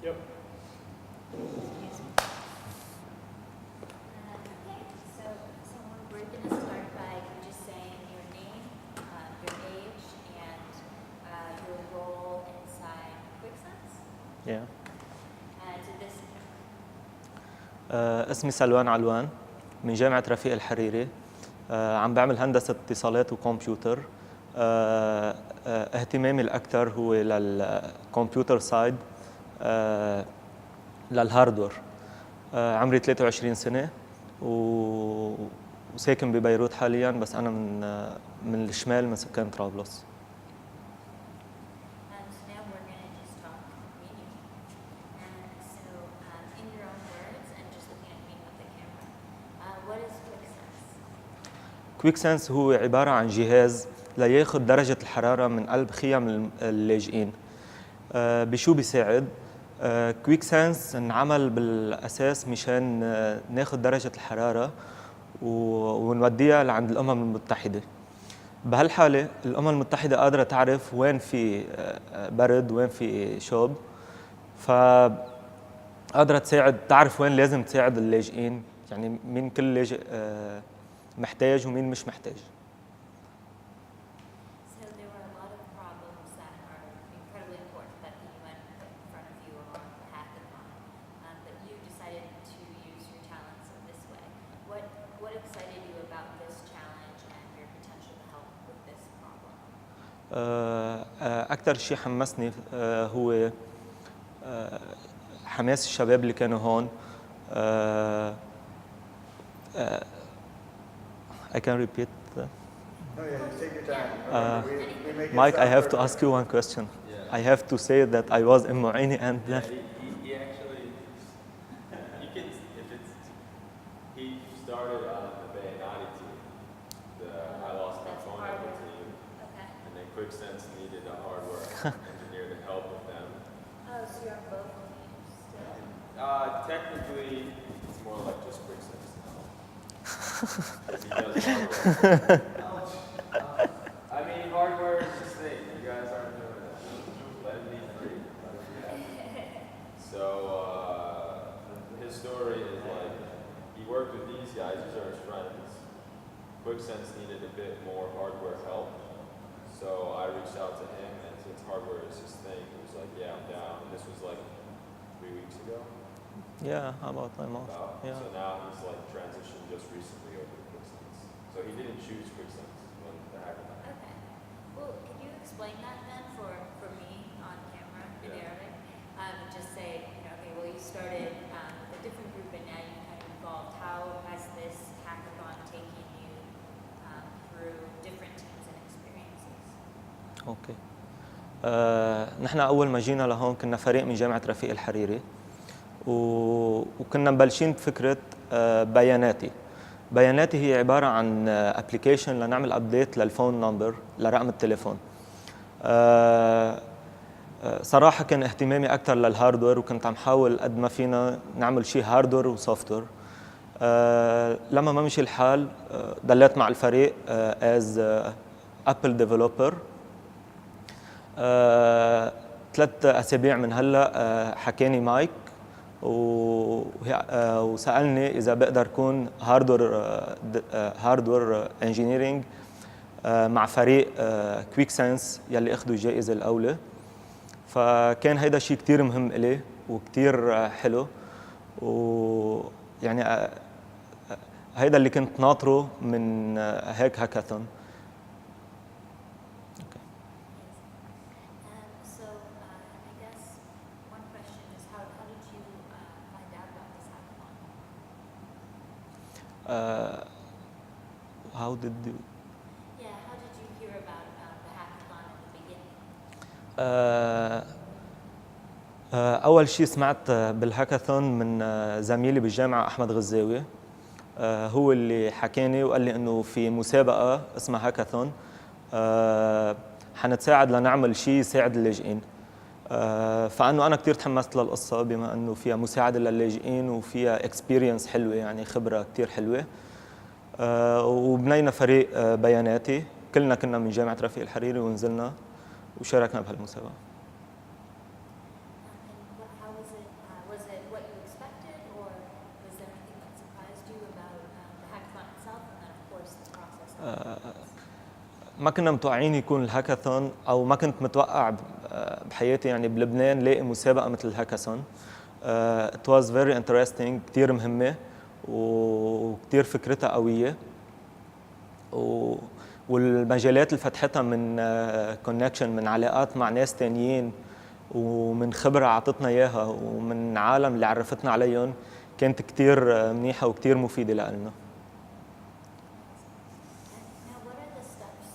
Yep. Okay, so we're going to start by just saying your name, your age, and your role inside QuickSense. Yeah. To this اسمي سلوان علوان من جامعة رفيق الحريري. عم بعمل هندسة اتصالات وكمبيوتر. اهتمامي الأكثر هو للكمبيوتر سايد، للهاردوير. عمري 23 سنة وساكن ببيروت حاليا، بس أنا من الشمال، من سكان طرابلس. So now we're going to just talk medium. And so in your own words, and just looking at me with the camera, what is QuickSense? كويك سنس هو عبارة عن جهاز لياخد درجة الحرارة من قلب خيم اللاجئين. بشو بيساعد؟ كويك سنس انعمل بالأساس مشان ناخد درجة الحرارة ونوديها لعند الأمم المتحدة. بهالحالة الأمم المتحدة قادرة تعرف وين في برد، وين في شوب، فقادرة تعرف وين لازم تساعد اللاجئين، يعني مين كل لاجئ محتاج ومين مش محتاج. So there were a lot of problems that are incredibly important that the UN put in front of you along the hackathon, but you decided to use your talents in this way. What excited you about this challenge and your potential to help with this problem? أكثر شيء حمسني هو حماس الشباب اللي كانوا هون. I can repeat that. Oh yeah, just take your time. We make it Mike, I have to sound ask you one question. I have to say that I was in Moini and Yeah, left. he actually, you can, if it's, he started on the Bayanati team, the I Lost My That's Phone hardware. Number team, Okay. and then QuickSense needed a hardware engineer to help with them. Oh, so you're on both teams still? Technically, it's more like just QuickSense now. 'Cause he does hardware. I mean, hardware is just thing. You guys aren't doing that. Let it be free. Let it be happy. So his story is like he worked with these guys. These are his friends. QuickSense needed a bit more hardware help, so I reached out to him, and since hardware is his thing, he was like, "Yeah, I'm down." And this was like 3 weeks ago. Yeah, about my mom. Yeah. So now he's like transitioned just recently over to QuickSense. So he didn't choose QuickSense when the hackathon. Okay. Well, could you explain that then for me on camera in Yeah. Arabic? Just say, okay, well, you started with a different group and now you've kind of evolved. How has this hackathon taken you through different teams and experiences? اوكي. نحن اول ما جينا لهون كنا فريق من جامعة رفيق الحريري، وكنا مبلشين بفكرة بياناتي. بياناتي هي عبارة عن ابلكيشن لنعمل ابديت للفون نمبر، لرقم التليفون. صراحة كان اهتمامي أكثر للهاردوير، وكنت عم حاول قد ما فينا نعمل شيء هاردوير وسوفتوير. لما ما مشي الحال ضليت مع الفريق as ابل ديفلوبر. 3 أسابيع من هلا حكاني مايك وسألني إذا بقدر أكون هاردوير انجينيرينج مع فريق كويك سنس يلي أخذوا الجائزة الأولى. فكان هيدا شيء كتير مهم إلي وكتير حلو، ويعني هيدا اللي كنت ناطره من هيك هاكاثون. So I guess one question is how did you find out about this hackathon? How did you? Yeah, how did you hear about the hackathon in the beginning? أول شيء سمعت بالهاكاثون من زميلي بالجامعة أحمد غزاوي. هو اللي حكاني وقال لي إنه في مسابقة اسمها هاكاثون، حنتساعد لنعمل شيء يساعد اللاجئين. فأنه أنا كتير تحمست للقصة، بما إنه فيها مساعدة للاجئين وفيها experience حلوة، يعني خبرة كتير حلوة. وبنينا فريق بياناتي، كلنا كنا من جامعة رفيق الحريري ونزلنا وشاركنا بهالمسابقة. How was ما كنا متوقعين يكون الهاكاثون، او ما كنت متوقع بحياتي يعني بلبنان لاقي مسابقه مثل الهاكاثون. It was very interesting، كتير مهمه وكتير فكرتها قويه، والمجالات اللي فتحتها من كونكشن، من علاقات مع ناس تانيين، ومن خبره عطتنا اياها، ومن عالم اللي عرفتنا عليهم، كانت كتير منيحه وكتير مفيده لنا. Now, what are the steps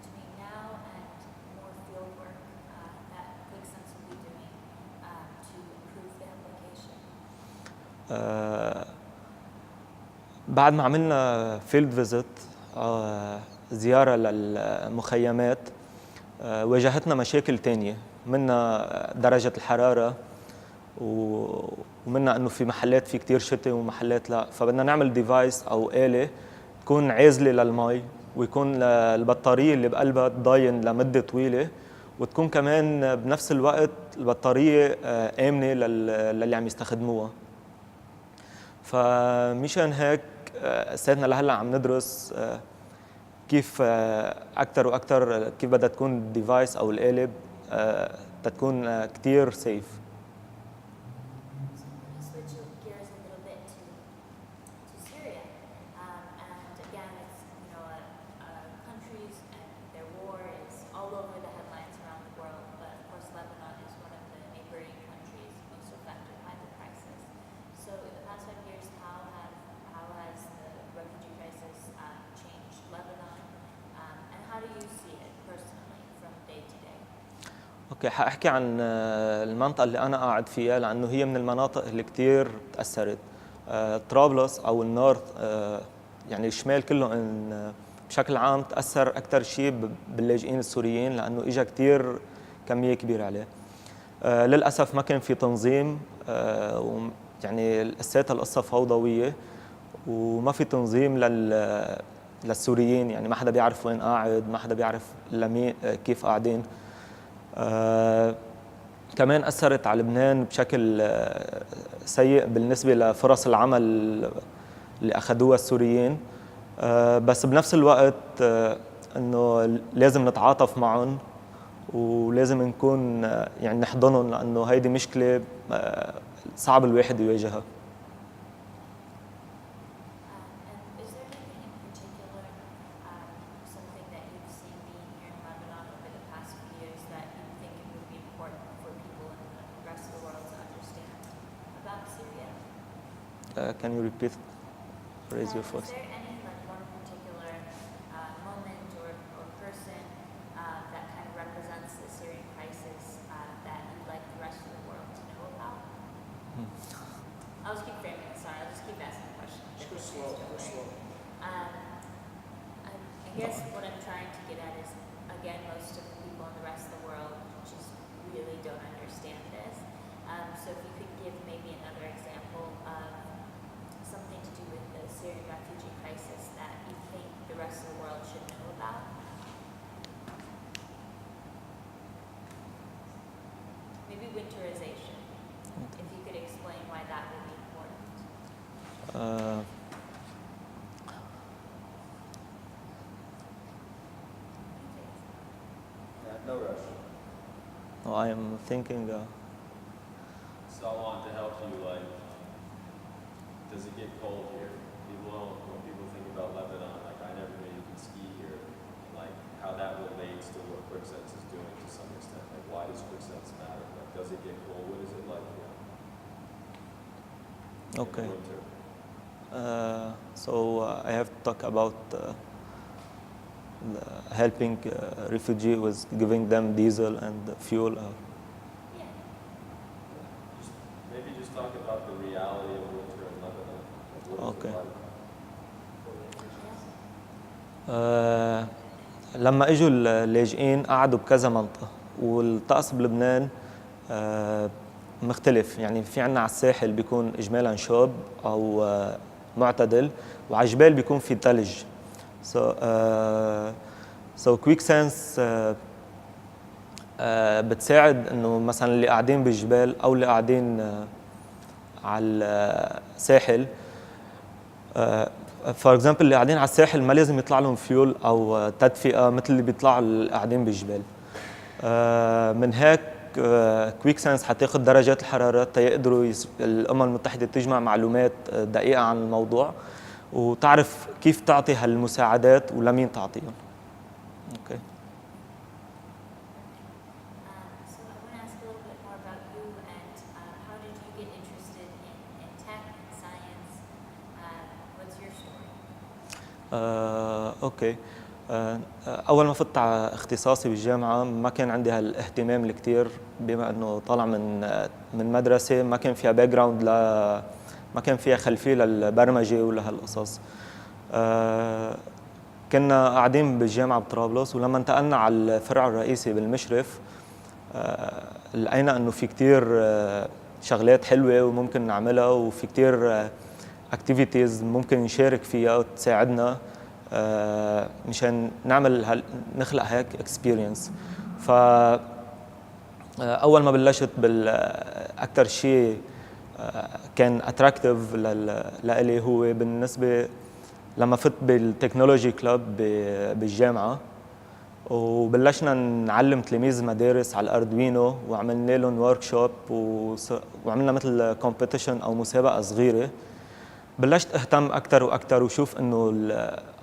between now and more field work that QuickSense will be doing to improve the application? بعد ما عملنا فيلد فيزيت، زيارة للمخيمات، واجهتنا مشاكل تانية، منها درجة الحرارة، ومنها انه في محلات في كتير شتي ومحلات لا، فبدنا نعمل ديفايس او آلة تكون عازلة للمي، ويكون البطارية اللي بقلبها تضاين لمدة طويلة، وتكون كمان بنفس الوقت البطارية آمنة للي عم يستخدموها. فمشان هيك ساعتنا لهلا عم ندرس كيف اكثر واكثر كيف بدها تكون الديفايس او الآلة تكون كتير سيف. Switch gears a little bit to Syria, and again, it's countries and their war is all over the headlines around the world. But of course, Lebanon is one of the neighboring countries most affected by the crisis. So, in the past 5 years, how has the refugee crisis changed Lebanon, and how do you see it personally from day to day? اوكي، حاحكي عن المنطقة اللي أنا قاعد فيها، لأنه هي من المناطق اللي كتير تأثرت. طرابلس أو النورث، يعني الشمال كله بشكل عام تأثر أكثر شيء باللاجئين السوريين، لأنه إجا كتير كمية كبيرة عليه. للأسف ما كان في تنظيم، يعني لساتها القصة فوضوية، وما في تنظيم للسوريين، يعني ما حدا بيعرف وين قاعد، ما حدا بيعرف كيف قاعدين. كمان أثرت على لبنان بشكل سيء بالنسبة لفرص العمل اللي أخذوها السوريين، بس بنفس الوقت إنه لازم نتعاطف معهم، ولازم نكون يعني نحضنهم، لأنه هيدي مشكلة صعب الواحد يواجهها. And is there anything in particular, something that you've seen being here in Lebanon over the past few years that you think it would be important for people in the rest of the world to understand about Syria? Can you repeat? Raise your Is voice. there any one particular moment or person that kind of represents the Syrian crisis that you'd like the rest of the world to know about? I'll just keep framing it. Sorry, I'll just keep asking questions. Just go slow, go slow. I guess what I'm trying to get at is, again, most of the people in the rest of the world just really don't understand this. So if you could give maybe another example of something to do with the Syrian refugee crisis that you think the rest of the world should know about. Maybe winterization. If you could explain why that would be important. No rush. I am thinking. So I wanted to help you, like, does it get cold here? When people think about Lebanon, like, I never knew you could ski here. Like, how that relates to what QuickSense is doing to some extent. Like, why does QuickSense matter? Like, does it get cold? What is it like here? Okay. In the winter? So I have to talk about helping refugees with giving them diesel and fuel. Yeah. Maybe just talk about the reality of winter in Lebanon. Like, what is Okay. it like? لما اجوا اللاجئين قعدوا بكذا منطقة، والطقس بلبنان مختلف. يعني في عنا على الساحل بيكون إجمالاً شوب أو معتدل، وعلى الجبال بيكون في ثلج. So QuickSense بتساعد إنه مثلاً اللي قاعدين بالجبال أو اللي قاعدين على الساحل فور اكزامبل اللي قاعدين على الساحل ما لازم يطلع لهم فيول او تدفئه مثل اللي بيطلعوا اللي قاعدين بالجبال. من هيك كويك سنس حتاخذ درجات الحراره تيقدروا الامم المتحده تجمع معلومات دقيقه عن الموضوع وتعرف كيف تعطي هالمساعدات ولمين تعطيهم. اوكي. So I want to ask a little bit more about you and how did you get interested in tech and science? What's your story? اوكي. اول ما فتت على اختصاصي بالجامعه ما كان عندي هالاهتمام الكثير بما انه طالع من مدرسه ما كان فيها باك جراوند ما كان فيها خلفيه للبرمجه ولا هالقصص. كنا قاعدين بالجامعه بطرابلس ولما انتقلنا على الفرع الرئيسي بالمشرف لقينا انه في كثير شغلات حلوه وممكن نعملها وفي كثير اكتيفيتيز ممكن نشارك فيها وتساعدنا مشان نخلق هيك اكسبيرينس. ف اول ما بلشت اكثر شيء كان اتراكتيف لإلي هو بالنسبه لما فت بالتكنولوجي كلاب بالجامعه وبلشنا نعلم تلاميذ مدارس على الاردوينو وعملنا لهم ورك شوب وعملنا مثل كومبيتيشن او مسابقه صغيره. بلشت اهتم اكثر واكثر وشوف انه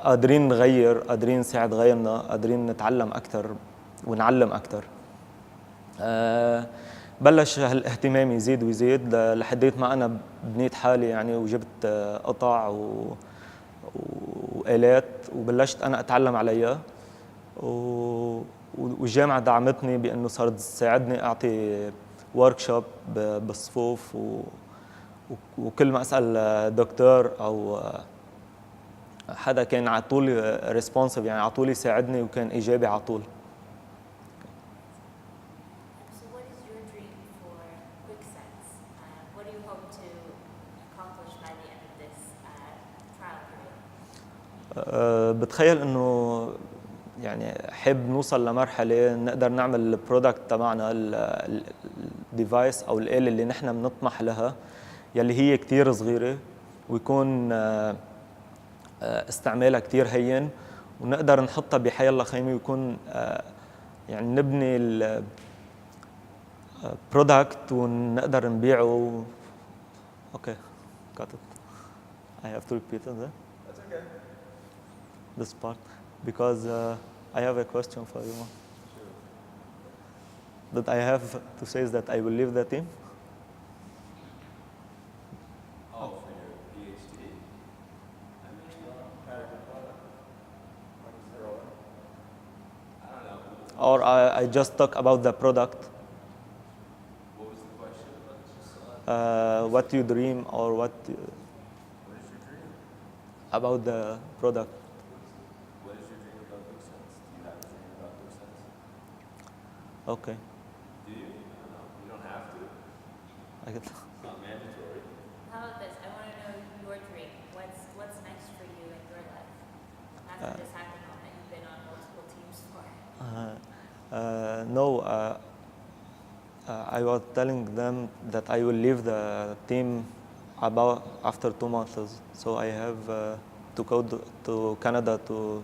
قادرين نغير، قادرين نساعد غيرنا، قادرين نتعلم اكثر ونعلم اكثر. بلش هالاهتمام يزيد ويزيد لحديت ما انا بنيت حالي يعني وجبت قطع وآلات وبلشت انا اتعلم عليها والجامعه دعمتني بانه صارت تساعدني اعطي ورك شوب بالصفوف وكل ما اسال دكتور او حدا كان على طول ريسبونسيف يعني على طول يساعدني وكان ايجابي على طول. So what is your dream for QuickSense? What do you hope to accomplish by the end of this trial period? بتخيل انه يعني حابب نوصل لمرحله نقدر نعمل البرودكت تبعنا الديفايس او الآلة اللي نحن بنطمح لها يلي هي كتير صغيره ويكون استعمالها كتير هين ونقدر نحطها بحي الله خيمه ويكون يعني نبني البرودكت ونقدر نبيعه. اوكي got it. I have to repeat it. That's okay. This part because I have a question for you. Sure. That I have to say is that I will leave the team. Oh, for your PhD? I mean, kind of good product. I don't know. Or I just talk about the product. What was the question? What you dream or what What is your dream? about the product. What is your dream about QuickSense? Do you have a dream about QuickSense? Okay. Do you? I don't know. You don't have to. I get It's not mandatory. How about this? I want to know your dream. What's next for you in your life after this hackathon that you've been on multiple teams for? No, I was telling them that I will leave the team about after 2 months. So I have to go to Canada to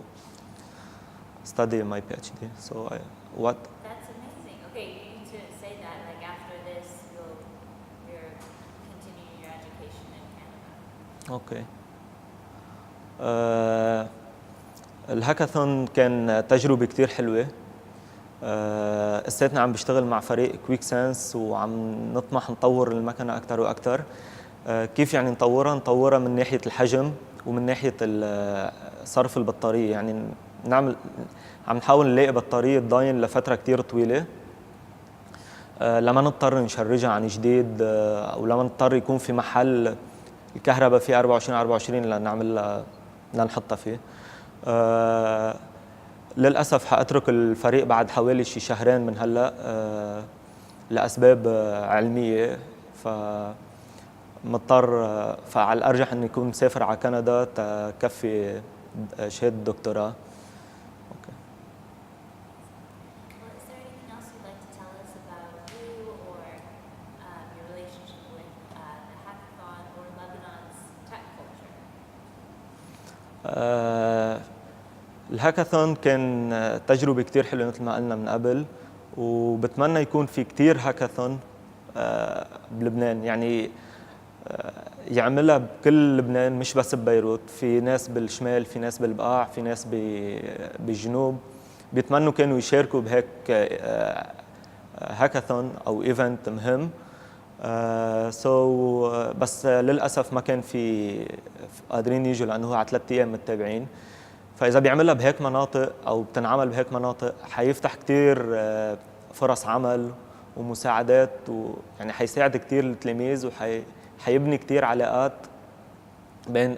study my PhD. So what? That's amazing. Okay, you need to say that like after this you're continuing your education in Canada. Okay. الهاكاثون كان تجربة كتير حلوة. اساتنا عم بشتغل مع فريق كويك سنس وعم نطمح نطور المكنة أكتر وأكتر. كيف يعني نطورها؟ نطورها من ناحية الحجم ومن ناحية صرف البطارية، يعني عم نحاول نلاقي بطارية تضاين لفترة كتير طويلة لما نضطر نشرجها عن جديد أو لما نضطر يكون في محل الكهرباء فيه 24 لنحطها فيه. للأسف حأترك الفريق بعد حوالي شي شهرين من هلأ لأسباب علمية، فعلى الأرجح أني أكون مسافر على كندا تكفي شهادة دكتوراه. Well, is there anything else you'd like to tell us about you or your relationship with the hackathon or Lebanon's tech culture? الهاكاثون كان تجربة كتير حلوة مثل ما قلنا من قبل، وبتمنى يكون في كتير هاكاثون بلبنان، يعني يعملها بكل لبنان مش بس ببيروت. في ناس بالشمال، في ناس بالبقاع، في ناس بالجنوب بيتمنوا كانوا يشاركوا بهيك هاكاثون او ايفنت مهم. بس للاسف ما كان في قادرين يجوا لانه هو على 3 ايام متتابعين. فاذا بيعملها بهيك مناطق او بتنعمل بهيك مناطق حيفتح كتير فرص عمل ومساعدات، ويعني حيساعد كتير التلاميذ وحيبني كتير علاقات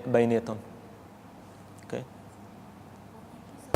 بيناتهم.